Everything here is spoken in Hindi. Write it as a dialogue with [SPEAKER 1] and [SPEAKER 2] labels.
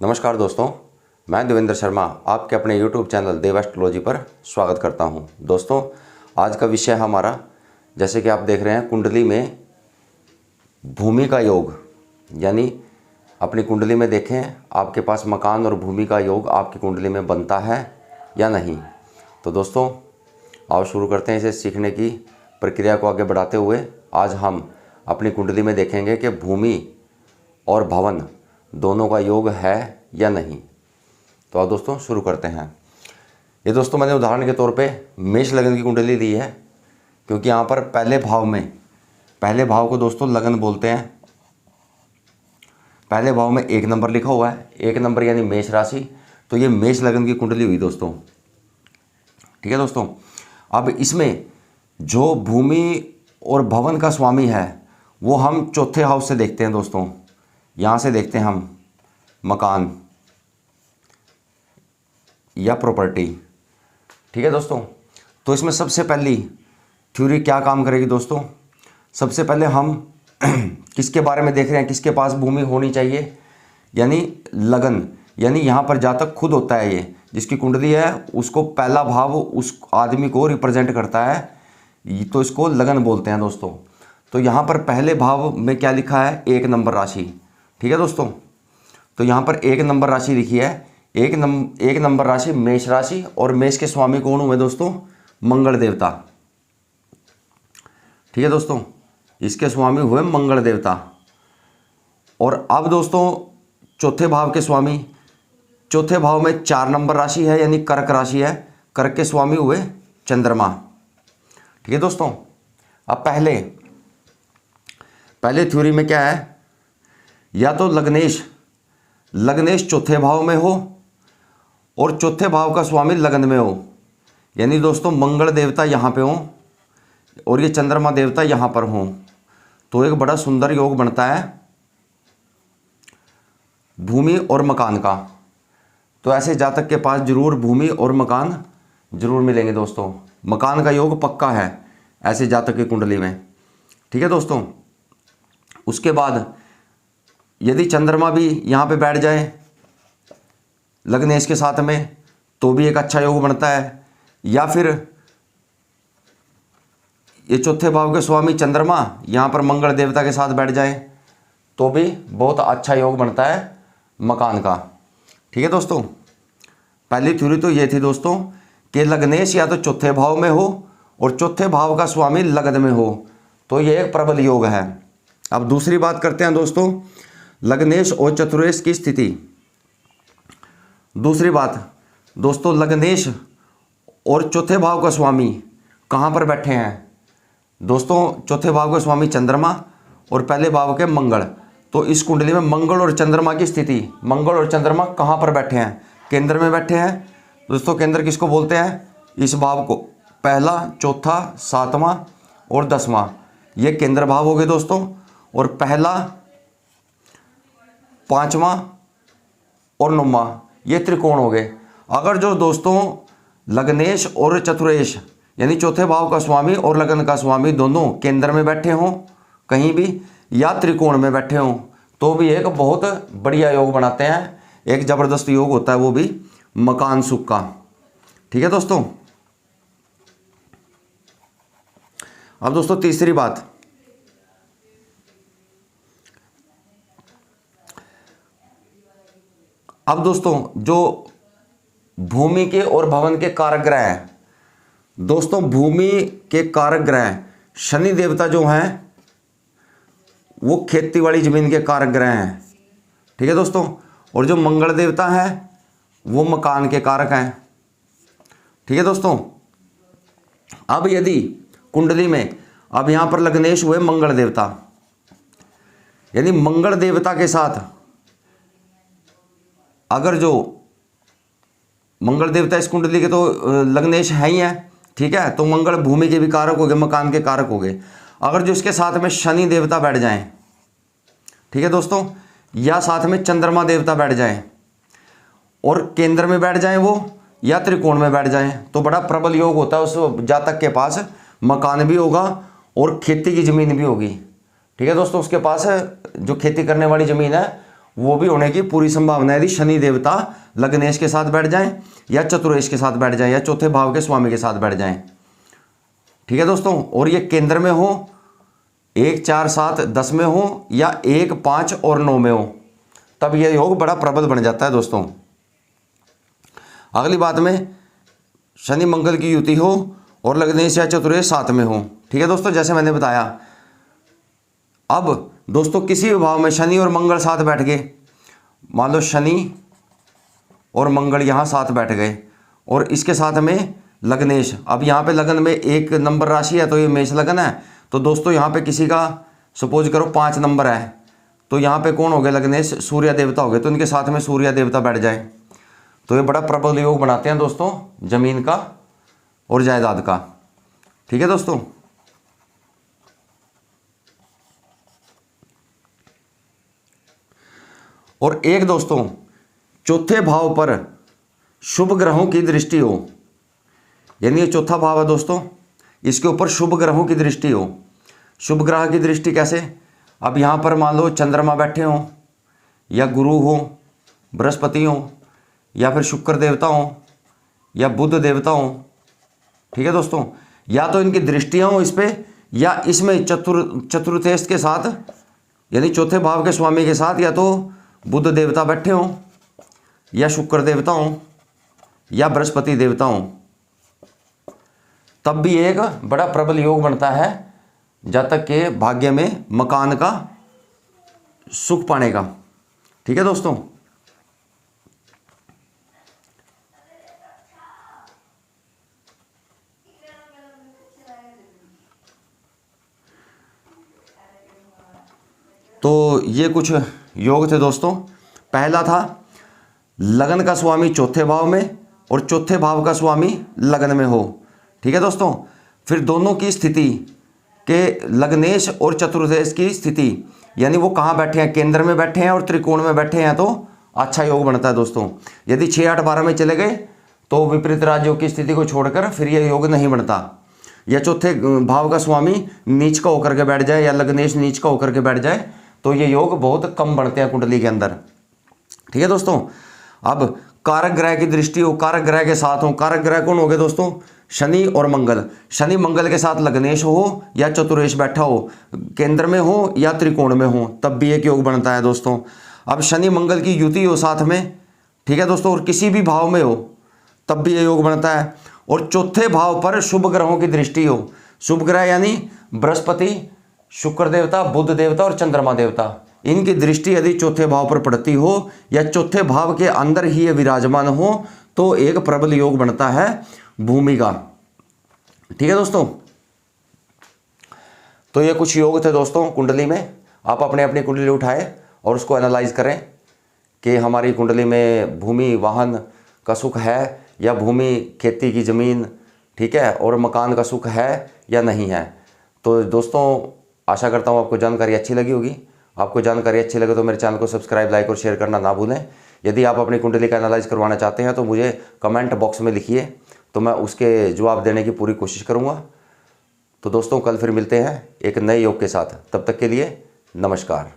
[SPEAKER 1] नमस्कार दोस्तों, मैं देवेंद्र शर्मा आपके अपने YouTube चैनल देव एस्ट्रोलॉजी पर स्वागत करता हूं। दोस्तों, आज का विषय हमारा, जैसे कि आप देख रहे हैं, कुंडली में भूमि का योग। यानी अपनी कुंडली में देखें आपके पास मकान और भूमि का योग आपकी कुंडली में बनता है या नहीं। तो दोस्तों, आओ शुरू करते हैं इसे सीखने की प्रक्रिया को आगे बढ़ाते हुए। आज हम अपनी कुंडली में देखेंगे कि भूमि और भवन दोनों का योग है या नहीं। तो आओ दोस्तों शुरू करते हैं। ये दोस्तों मैंने उदाहरण के तौर पे मेष लग्न की कुंडली ली है, क्योंकि यहाँ पर पहले भाव को दोस्तों लगन बोलते हैं। पहले भाव में 1 नंबर लिखा हुआ है, 1 नंबर यानी मेष राशि। तो ये मेष लग्न की कुंडली हुई दोस्तों। ठीक है दोस्तों, अब इसमें जो भूमि और भवन का स्वामी है वो हम चौथे हाउस से देखते हैं दोस्तों। यहाँ से देखते हैं हम मकान या प्रॉपर्टी। ठीक है दोस्तों, तो इसमें सबसे पहली थ्योरी क्या काम करेगी दोस्तों। सबसे पहले हम किसके बारे में देख रहे हैं, किसके पास भूमि होनी चाहिए, यानी लगन। यानी यहाँ पर जहाँ तक खुद होता है, ये जिसकी कुंडली है उसको पहला भाव उस आदमी को रिप्रेजेंट करता है, तो इसको लगन बोलते हैं दोस्तों। तो यहाँ पर पहले भाव में क्या लिखा है, 1 नंबर राशि। ठीक है दोस्तों, तो यहाँ पर 1 नंबर राशि लिखी है। एक नंबर राशि मेष राशि, और मेष के स्वामी कौन हुए दोस्तों, मंगल देवता। ठीक है दोस्तों, इसके स्वामी हुए मंगल देवता। और अब दोस्तों चौथे भाव के स्वामी, चौथे भाव में 4 नंबर राशि है, यानी कर्क राशि है। कर्क के स्वामी हुए चंद्रमा। ठीक है दोस्तों, अब पहले थ्योरी में क्या है, या तो लग्नेश चौथे भाव में हो और चौथे भाव का स्वामी लगन में हो। यानी दोस्तों मंगल देवता यहाँ पे हो और ये चंद्रमा देवता यहाँ पर हो, तो एक बड़ा सुंदर योग बनता है भूमि और मकान का। तो ऐसे जातक के पास जरूर भूमि और मकान जरूर मिलेंगे दोस्तों। मकान का योग पक्का है ऐसे जातक की कुंडली में। ठीक है दोस्तों, उसके बाद यदि चंद्रमा भी यहाँ पे बैठ जाए लग्नेश के साथ में, तो भी एक अच्छा योग बनता है। या फिर ये चौथे भाव के स्वामी चंद्रमा यहाँ पर मंगल देवता के साथ बैठ जाए, तो भी बहुत अच्छा योग बनता है मकान का। ठीक है दोस्तों, पहली थ्योरी तो ये थी दोस्तों कि लग्नेश या तो चौथे भाव में हो और चौथे भाव का स्वामी लगन में हो, तो ये एक प्रबल योग है। अब दूसरी बात करते हैं दोस्तों, लग्नेश और चतुरेश की स्थिति। दूसरी बात दोस्तों, लग्नेश और चौथे भाव का स्वामी कहाँ पर बैठे हैं दोस्तों। चौथे भाव का स्वामी चंद्रमा और पहले भाव के मंगल। तो इस कुंडली में मंगल और चंद्रमा की स्थिति, मंगल और चंद्रमा कहाँ पर बैठे हैं, केंद्र में बैठे हैं दोस्तों। केंद्र किसको बोलते हैं, इस भाव को, पहला, चौथा, 7वां और 10वां, ये केंद्र भाव हो गए दोस्तों। और पहला, 5वां और 9वां ये त्रिकोण हो गए। अगर जो दोस्तों लग्नेश और चतुरेश यानी चौथे भाव का स्वामी और लगन का स्वामी दोनों केंद्र में बैठे हों कहीं भी, या त्रिकोण में बैठे हों, तो भी एक बहुत बढ़िया योग बनाते हैं। एक जबरदस्त योग होता है वो भी मकान सुख का। ठीक है दोस्तों, अब दोस्तों तीसरी बात, अब दोस्तों जो भूमि के और भवन के कारक ग्रह हैं दोस्तों, भूमि के कारक ग्रह शनि देवता जो हैं वो खेती वाली जमीन के कारक ग्रह हैं। ठीक है दोस्तों, और जो मंगल देवता है वो मकान के कारक हैं। ठीक है दोस्तों, अब यदि कुंडली में, अब यहां पर लग्नेश हुए मंगल देवता, यानी मंगल देवता के साथ अगर जो मंगल देवता इस कुंडली के तो लग्नेश है ही है, ठीक है, तो मंगल भूमि के भी कारक हो गए, मकान के कारक हो गए। अगर जो इसके साथ में शनि देवता बैठ जाएं, ठीक है दोस्तों, या साथ में चंद्रमा देवता बैठ जाएं और केंद्र में बैठ जाएं वो, या त्रिकोण में बैठ जाएं, तो बड़ा प्रबल योग होता है उस जातक के पास। मकान भी होगा और खेती की ज़मीन भी होगी। ठीक है दोस्तों, उसके पास जो खेती करने वाली ज़मीन है वो भी होने की पूरी संभावना है यदि शनि देवता लग्नेश के साथ बैठ जाएं या चतुरेश के साथ बैठ जाएं या चौथे भाव के स्वामी के साथ बैठ जाएं। ठीक है दोस्तों, और ये केंद्र में हो, 1, 4, 7, 10 में हो या 1, 5 और 9 में हो, तब यह योग बड़ा प्रबल बन जाता है दोस्तों। अगली बात में शनि मंगल की युति हो और लग्नेश या चतुरेश साथ में हो। ठीक है दोस्तों, जैसे मैंने बताया। अब दोस्तों किसी भी भाव में शनि और मंगल साथ बैठ गए, मान लो शनि और मंगल यहाँ साथ बैठ गए और इसके साथ में लग्नेश। अब यहाँ पे लगन में 1 नंबर राशि है तो ये मेष लगन है, तो दोस्तों यहाँ पे किसी का सपोज करो 5 नंबर है, तो यहाँ पे कौन हो गए लग्नेश, सूर्य देवता हो गए, तो इनके साथ में सूर्य देवता बैठ जाए तो ये बड़ा प्रबल योग बनाते हैं दोस्तों जमीन का और जायदाद का। ठीक है दोस्तों, और एक दोस्तों चौथे भाव पर शुभ ग्रहों की दृष्टि हो, यानी ये चौथा भाव है दोस्तों, इसके ऊपर शुभ ग्रहों की दृष्टि हो। शुभ ग्रह की दृष्टि कैसे, अब यहाँ पर मान लो चंद्रमा बैठे हों या गुरु हो, बृहस्पति हो या फिर शुक्र देवता हो या बुध देवता हो। ठीक है दोस्तों, या तो इनकी दृष्टियाँ हो इस पर या इसमें चतुर्थेश के साथ यानी चौथे भाव के स्वामी के साथ या तो बुध देवता बैठे हों या शुक्र देवता हों या बृहस्पति देवता हों, तब भी एक बड़ा प्रबल योग बनता है जब तक के भाग्य में मकान का सुख पाने का। ठीक है दोस्तों, तो ये कुछ योग थे दोस्तों। पहला था लगन का स्वामी चौथे भाव में और चौथे भाव का स्वामी लगन में हो। ठीक है दोस्तों, फिर दोनों की स्थिति के लग्नेश और चतुर्देश की स्थिति, यानी वो कहाँ बैठे हैं, केंद्र में बैठे हैं और त्रिकोण में बैठे हैं, तो अच्छा योग बनता है दोस्तों। यदि 6, 8, 12 में चले गए तो विपरीत राज्यों की स्थिति को छोड़कर फिर यह योग नहीं बनता। या चौथे भाव का स्वामी नीच का होकर के बैठ जाए या लग्नेश नीच का होकर के बैठ जाए तो ये योग बहुत कम बनते हैं कुंडली के अंदर। ठीक है दोस्तों, अब कारक ग्रह की दृष्टि हो, कारक ग्रह के साथ हो। कारक ग्रह कौन हो गए दोस्तों, शनि और मंगल। शनि मंगल के साथ लग्नेश हो या चतुरेश बैठा हो, केंद्र में हो या त्रिकोण में हो, तब भी एक योग बनता है दोस्तों। अब शनि मंगल की युति हो साथ में, ठीक है दोस्तों, और किसी भी भाव में हो तब भी ये योग बनता है। और चौथे भाव पर शुभ ग्रहों की दृष्टि हो। शुभ ग्रह यानी बृहस्पति, शुक्र देवता, बुध देवता और चंद्रमा देवता, इनकी दृष्टि यदि चौथे भाव पर पड़ती हो या चौथे भाव के अंदर ही ये विराजमान हो तो एक प्रबल योग बनता है भूमि का। ठीक है दोस्तों, तो ये कुछ योग थे दोस्तों कुंडली में। आप अपने अपनी कुंडली उठाएं और उसको एनालाइज करें कि हमारी कुंडली में भूमि वाहन का सुख है या भूमि खेती की ज़मीन, ठीक है, और मकान का सुख है या नहीं है। तो दोस्तों आशा करता हूँ आपको जानकारी अच्छी लगी होगी। आपको जानकारी अच्छी लगे तो मेरे चैनल को सब्सक्राइब, लाइक और शेयर करना ना भूलें। यदि आप अपनी कुंडली का एनालाइज करवाना चाहते हैं तो मुझे कमेंट बॉक्स में लिखिए, तो मैं उसके जवाब देने की पूरी कोशिश करूँगा। तो दोस्तों कल फिर मिलते हैं एक नए योग के साथ, तब तक के लिए नमस्कार।